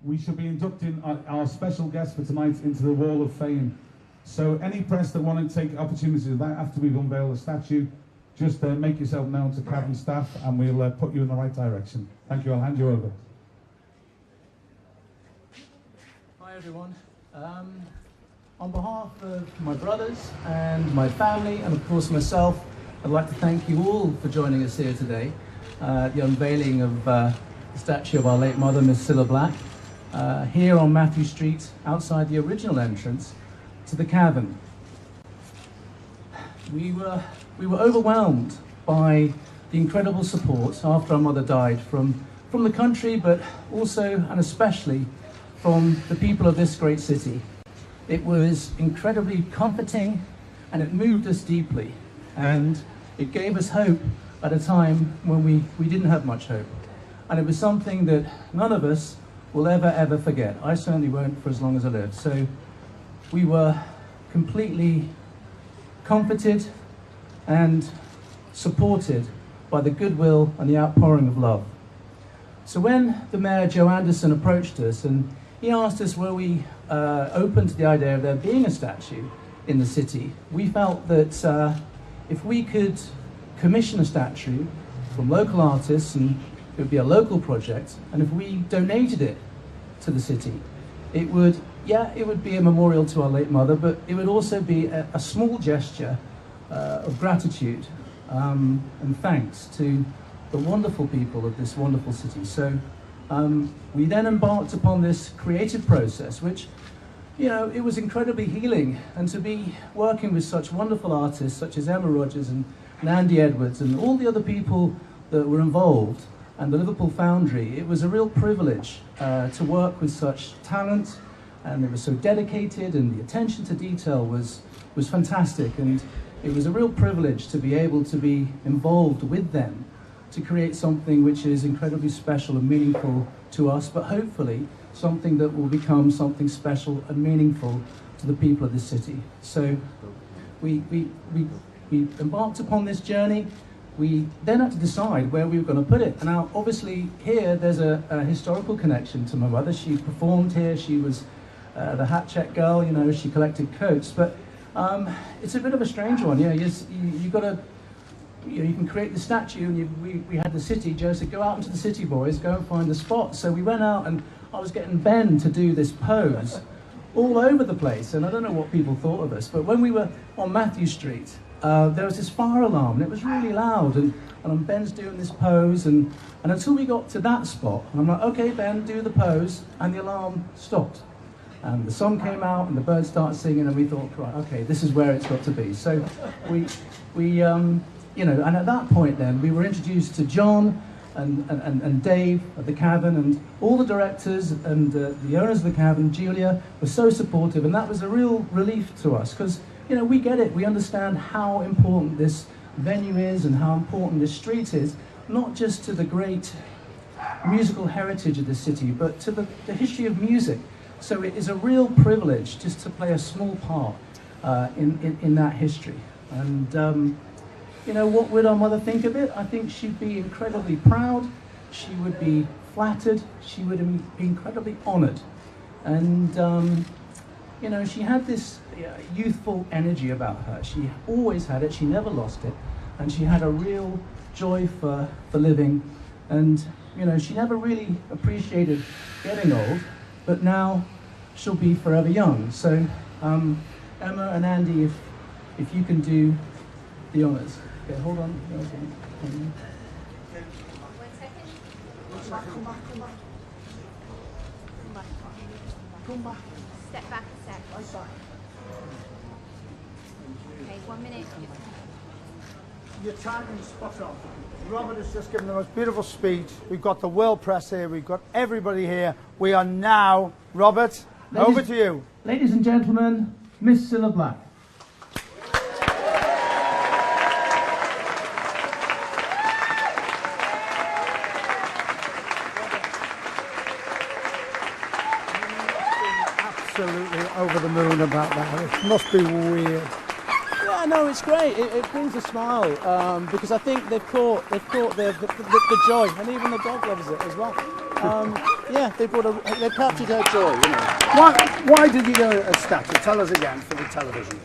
we should be inducting our special guest for tonight into the Wall of Fame. So any press that want to take opportunities of that after we've unveiled the statue, just make yourself known to Cavern staff and we'll put you in the right direction. Thank you, I'll hand you over. Hi everyone. On behalf of my brothers and my family and of course myself, I'd like to thank you all for joining us here today. The unveiling of the statue of our late mother, Miss Cilla Black, here on Matthew Street, outside the original entrance to the Cavern. We were overwhelmed by the incredible support after our mother died from the country, but also and especially from the people of this great city. It was incredibly comforting and it moved us deeply, and it gave us hope at a time when we didn't have much hope. And it was something that none of us will ever forget. I certainly won't for as long as I live. So we were completely comforted and supported by the goodwill and the outpouring of love. So when the Mayor, Joe Anderson, approached us and he asked us were we open to the idea of there being a statue in the city, we felt that if we could commission a statue from local artists, and it would be a local project, and if we donated it to the city, it would be a memorial to our late mother, but it would also be a small gesture of gratitude and thanks to the wonderful people of this wonderful city. So we then embarked upon this creative process, which, it was incredibly healing, and to be working with such wonderful artists such as Emma Rogers and Andy Edwards and all the other people that were involved, and the Liverpool Foundry, it was a real privilege to work with such talent, and they were so dedicated, and the attention to detail was fantastic, and it was a real privilege to be able to be involved with them to create something which is incredibly special and meaningful to us, but hopefully something that will become something special and meaningful to the people of this city. So we embarked upon this journey. We then had to decide where we were going to put it. Now, obviously, here there's a historical connection to my mother. She performed here. She was the hat check girl. She collected coats. But it's a bit of a strange one. You got to. You can create the statue, and we had the city. Joe said, "Go out into the city, boys. Go and find the spot." So we went out, and I was getting Ben to do this pose all over the place, and I don't know what people thought of us. But when we were on Matthew Street, there was this fire alarm, and it was really loud, and Ben's doing this pose, and until we got to that spot, I'm like, okay, Ben, do the pose, and the alarm stopped. And the sun came out, and the birds started singing, and we thought, right, okay, this is where it's got to be. So and at that point then, we were introduced to John and Dave at the Cavern, and all the directors and the owners of the Cavern, Julia, were so supportive, and that was a real relief to us, because we get it. We understand how important this venue is and how important this street is, not just to the great musical heritage of the city, but to the history of music. So it is a real privilege just to play a small part in that history. And what would our mother think of it? I think she'd be incredibly proud. She would be flattered. She would be incredibly honored. And she had this youthful energy about her. She always had it. She never lost it. And she had a real joy for living. And, she never really appreciated getting old, but now she'll be forever young. So, Emma and Andy, if you can do the honors. Okay, hold on. One second. Come back. Step back a sec. Okay, 1 minute. Your timing's spot on. Robert has just given the most beautiful speech. We've got the world press here. We've got everybody here. We are now, Robert, over to you. Ladies and gentlemen, Miss Cilla Black. Absolutely over the moon about that. It must be weird. Yeah, no, it's great. It brings a smile because I think they've caught the joy, and even the dog loves it as well. Yeah, they captured her joy, you know. Why did you go a statue? Tell us again for the television.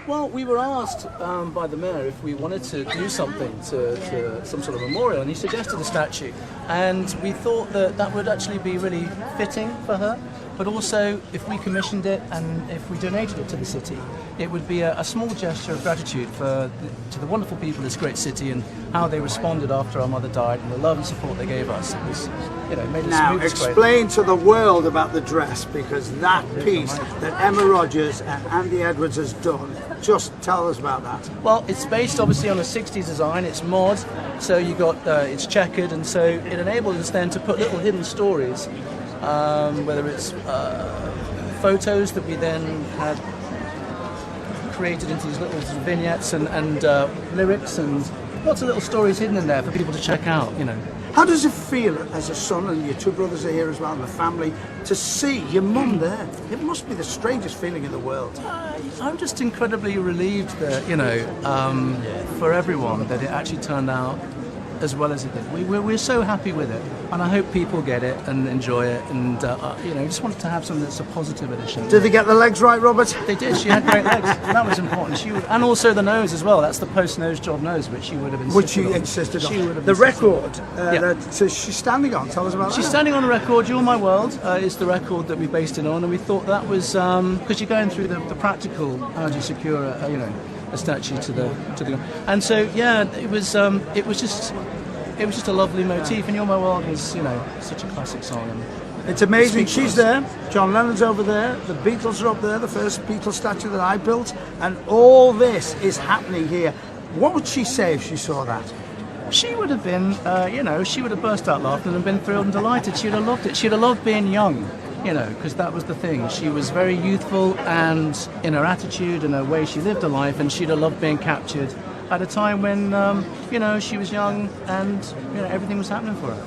Well, we were asked by the mayor if we wanted to do something to some sort of memorial, and he suggested a statue. And we thought that that would actually be really fitting for her, but also if we commissioned it and if we donated it to the city, it would be a small gesture of gratitude to the wonderful people of this great city and how they responded after our mother died and the love and support they gave us. It was, you know, made us Now, move this great. explain to the world about the dress, because that piece that Emma Rogers and Andy Edwards has done, just tell us about that. Well, it's based obviously on a 60s design. It's mod, so you got it's checkered, and so it enables us then to put little hidden stories, whether it's photos that we then had created into these little vignettes and lyrics and lots of little stories hidden in there for people to check out. You know. How does it feel as a son, and your two brothers are here as well, and the family, to see your mum there? It must be the strangest feeling in the world. I'm just incredibly relieved that, you know, for everyone, that it actually turned out as well as it did. We're so happy with it, and I hope people get it and enjoy it, and you know, just wanted to have something that's a positive addition. Did they get the legs right, Robert? They did. She had great legs. That was important. And also the nose as well. That's the post-nose job nose, which she would have insisted Which she on. insisted on. She would have The insisted on. record that she's standing on, tell us about She's that. standing on a record. You're My World is the record that we based it on, and we thought that was because you're going through the practical how do you secure a statue to the and so yeah, it was just a lovely motif, and You're My World was, you know, such a classic song. And It's amazing. Speak for She's us. there. John Lennon's over there. The Beatles are up there, the first Beatles statue that I built. And all this is happening here. What would she say if she saw that? she would have been, you know, she would have burst out laughing and been thrilled and delighted. She'd have loved it. She'd have loved being young, you know, because that was the thing. She was very youthful and in her attitude and her way she lived her life, and she'd have loved being captured at a time when, you know, she was young and, you know, everything was happening for her.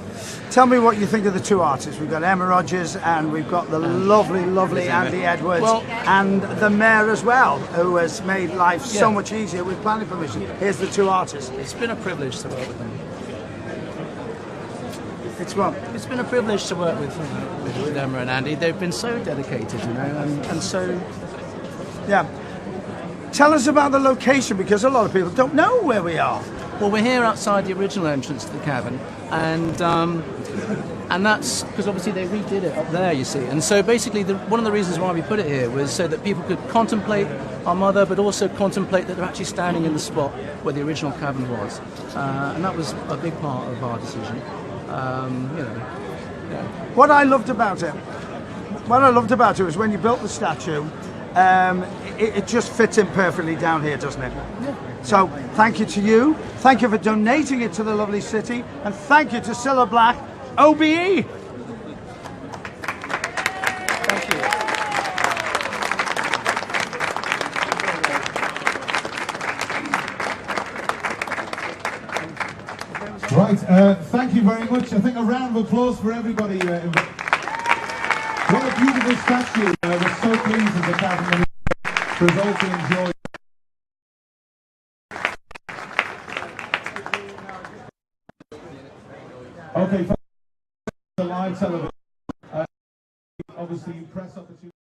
Tell me what you think of the two artists. We've got Emma Rogers and we've got the lovely Andy Edwards, Well- and the mayor as well, who has made life so Yeah. much easier with planning permission. Here's the two artists. It's been a privilege to work with them. It's one. It's been a privilege to work with Emma and Andy. They've been so dedicated, you know, and so... Yeah. Tell us about the location, because a lot of people don't know where we are. Well, we're here outside the original entrance to the Cavern, and that's because obviously they redid it up there, you see. And so basically, one of the reasons why we put it here was so that people could contemplate our mother, but also contemplate that they're actually standing in the spot where the original Cavern was. And that was a big part of our decision. You know, yeah. What I loved about it was when you built the statue, it just fits in perfectly down here, doesn't it? Yeah. So thank you to you. Thank you for donating it to the lovely city. And thank you to Cilla Black, OBE. Thank you. Right, thank you very much. I think a round of applause for everybody. What a beautiful statue. We're so pleased as a Cavern for us all to enjoy. Okay, the live television.